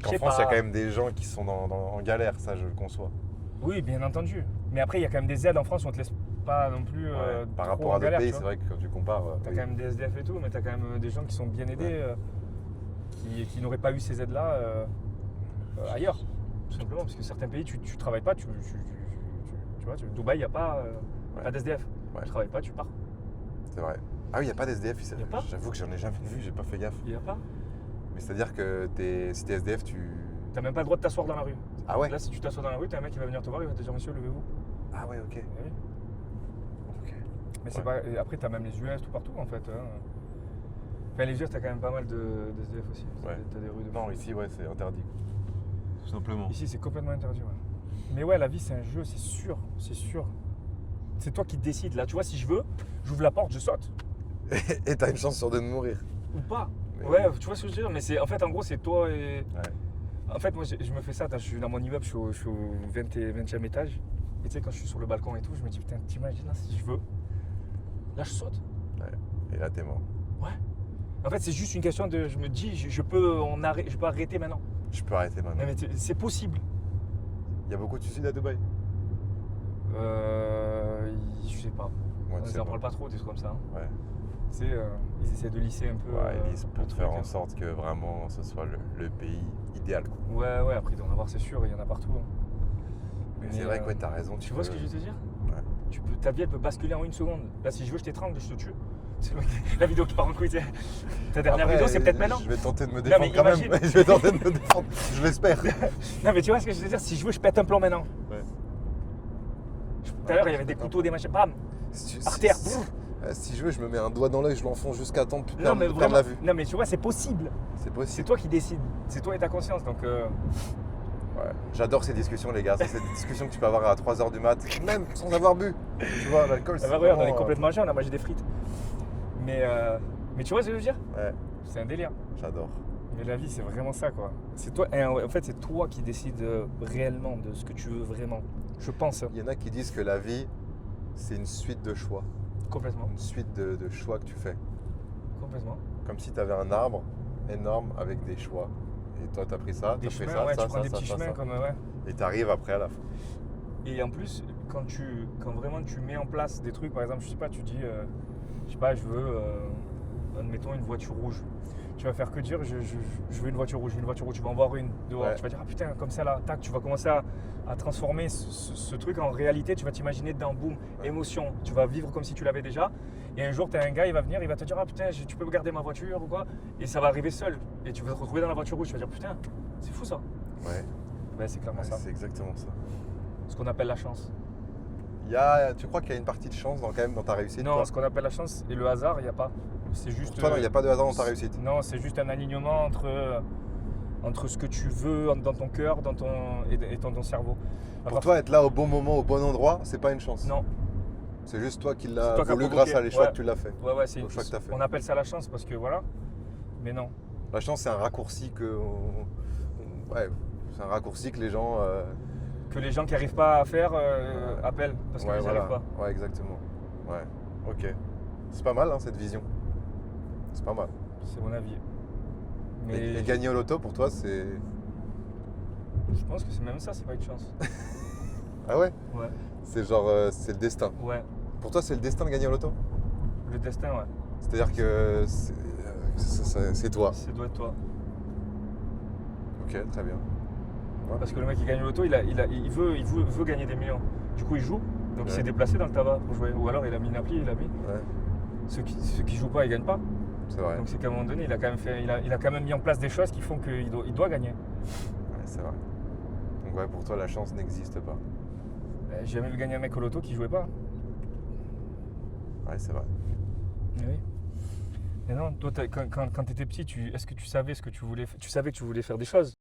qu'en sais France, il y a pas. quand même des gens qui sont en galère, ça je le conçois. Oui, bien entendu. Mais après, il y a quand même des aides en France où on te laisse pas non plus Ouais. Par trop rapport en à d'autres galère, pays, tu c'est vois. vrai que quand tu compares. T'as Oui. quand même des SDF et tout, mais t'as quand même des gens qui sont bien aidés, Ouais. qui n'auraient pas eu ces aides-là ailleurs. Tout simplement, parce que certains pays, tu travailles pas, tu vois, Dubaï, il n'y a pas, Ouais. pas d'SDF. Ouais. Tu travailles pas, tu pars. C'est vrai. Ah oui, il n'y a pas d'SDF ici. Y a pas J'avoue que j'en ai jamais vu, j'ai pas fait gaffe. Il n'y a pas. Mais c'est-à-dire que si t'es SDF, tu. T'as même pas le droit de t'asseoir dans la rue. Ah ouais. Là, si tu t'assois dans la rue, t'as un mec qui va venir te voir, il va te dire monsieur, levez-vous. Ah ouais, ok. Eh oui. Ok. Mais c'est Ouais. pas. Et après, t'as même les US tout partout en fait. Hein. Enfin, les US, t'as quand même pas mal de SDF aussi. Ouais. T'as des rues de. Non, ici, ouais, c'est interdit. Tout simplement. Ici, c'est complètement interdit. Ouais. Mais ouais, la vie, c'est un jeu, c'est sûr. C'est sûr. C'est toi qui décides. Là, tu vois, si je veux, j'ouvre la porte, je saute. Et t'as une chance sur deux de mourir. Ou pas. Mais- Ouais, tu vois ce que je veux dire. Mais c'est, en fait, en gros, c'est toi et. Ouais. En fait, moi, je me fais ça. Je suis dans mon immeuble, je suis au 20e étage. Et tu sais, quand je suis sur le balcon et tout, je me dis, putain, t'imagines, là, si je veux, là, je saute. Et là, t'es mort. Ouais. En fait, c'est juste une question de. Je me dis, je peux arrêter maintenant. Je peux arrêter maintenant. Mais c'est possible. Il y a beaucoup de suicides à Dubaï. Je sais pas. Ouais, On tu sais en pas. parle pas trop, des trucs comme ça. Hein. Ouais. Tu sais, ils essaient de lisser un peu. Ouais, ils disent le pour truc, faire hein. en sorte que vraiment ce soit le pays idéal. Quoi. Ouais, après, il doit en avoir, c'est sûr, il y en a partout. Hein. Mais c'est vrai que ouais, t'as raison. Tu vois ce que je veux te dire? Ouais. Ta vie, elle peut basculer en une seconde. Là, si je veux, je t'étrangle, je te tue. C'est la vidéo qui part en couille, tu sais. Ta dernière Après, vidéo, c'est peut-être maintenant. Je vais tenter de me Non, défendre mais quand même. imagine. Je vais tenter de me défendre. Je l'espère. Non, mais tu vois ce que je veux dire? Si je veux, je pète un plomb maintenant. Ouais. Tout à l'heure, il y avait des couteaux, des machins, bam, par terre. Si je veux, je me mets un doigt dans l'œil, je l'enfonce jusqu'à temps de Non, perdre mais de perdre vraiment. la vue. Non, mais tu vois, c'est possible. C'est C'est possible. toi qui décides. C'est toi et ta conscience. Donc, Ouais. J'adore ces discussions, les gars. C'est cette discussion que tu peux avoir à 3h du mat, même sans avoir bu. Tu vois, l'alcool, c'est regarde, on est vraiment, complètement jeune, on a mangé des frites. Mais tu vois ce que je veux dire? Ouais, C'est un délire. j'adore. Mais la vie, c'est vraiment ça, quoi. C'est toi, et en fait, c'est toi qui décides réellement de ce que tu veux vraiment. Je pense. Hein. Il y en a qui disent que la vie, c'est une suite de choix. Complètement. Une suite de choix que tu fais. Complètement. Comme si tu avais un arbre énorme avec des choix. Et toi, tu as pris ça, tu Des as pris chemins, ça, ouais, ça, tu prends des ça, petits ça, chemins ça. comme. Ouais. Et tu arrives après à la fin. Et en plus, quand vraiment tu mets en place des trucs, par exemple, je sais pas, tu dis, je sais pas, je veux, admettons, une voiture rouge. Tu vas faire que dire, je veux une voiture rouge, tu vas en voir une dehors. Ouais. Tu vas dire, ah putain, comme ça là, tac, tu vas commencer à transformer ce truc en réalité, tu vas t'imaginer dedans, boum, Ouais. émotion, tu vas vivre comme si tu l'avais déjà. Et un jour, tu as un gars, il va venir, il va te dire, ah putain, tu peux garder ma voiture ou quoi. Et ça va arriver seul. Et tu vas te retrouver dans la voiture rouge, tu vas dire, putain, c'est fou ça. Ouais, Ben, c'est clairement ça. c'est exactement ça. Ce qu'on appelle la chance. Tu crois qu'il y a une partie de chance quand même dans ta réussite? Non, toi ce qu'on appelle la chance et le hasard, il n'y a pas. C'est juste. Pour toi, non, il n'y a pas de hasard dans ta réussite. Non, c'est juste un alignement entre ce que tu veux dans ton cœur et dans ton cerveau. Pour toi, être là au bon moment, au bon endroit, c'est pas une chance. Non. C'est juste toi qui C'est l'as toi qui as voulu provoqué. grâce à les choix Ouais. que tu l'as fait. Ouais, c'est Au choix que t'as fait. On appelle ça la chance parce que voilà. Mais non. La chance, c'est un raccourci ouais, c'est un raccourci que les gens. Que les gens qui n'arrivent pas à faire appellent parce qu'ils ouais, n'y voilà. arrivent pas. Ouais, exactement. Ouais, ok. C'est pas mal, hein, cette vision. C'est pas mal. C'est mon avis. Et, Mais et gagner au loto, pour toi, c'est. je pense que c'est même ça, c'est pas une chance. Ah ouais? Ouais. C'est genre, c'est le destin. Ouais. Pour toi, c'est le destin de gagner au loto? Le destin, ouais. C'est-à-dire que c'est toi. Ça doit être toi. Ok, très bien. Ouais. Parce que le mec qui gagne au loto, il veut gagner des millions. Du coup, il joue. Donc il s'est déplacé dans le tabac pour jouer. Ou alors il a mis une appli, il a mis. Ouais, Ceux qui jouent pas, ils gagnent pas. c'est vrai. Donc c'est qu'à un moment donné, il a quand même mis en place des choses qui font qu'il doit gagner. Ouais, c'est vrai. Donc ouais, pour toi, la chance n'existe pas. J'ai jamais vu gagner un mec au loto qui jouait pas. Ouais, c'est vrai. Oui. Mais non, toi, quand tu étais petit, est-ce que tu savais ce que tu voulais faire? Tu savais que tu voulais faire des choses.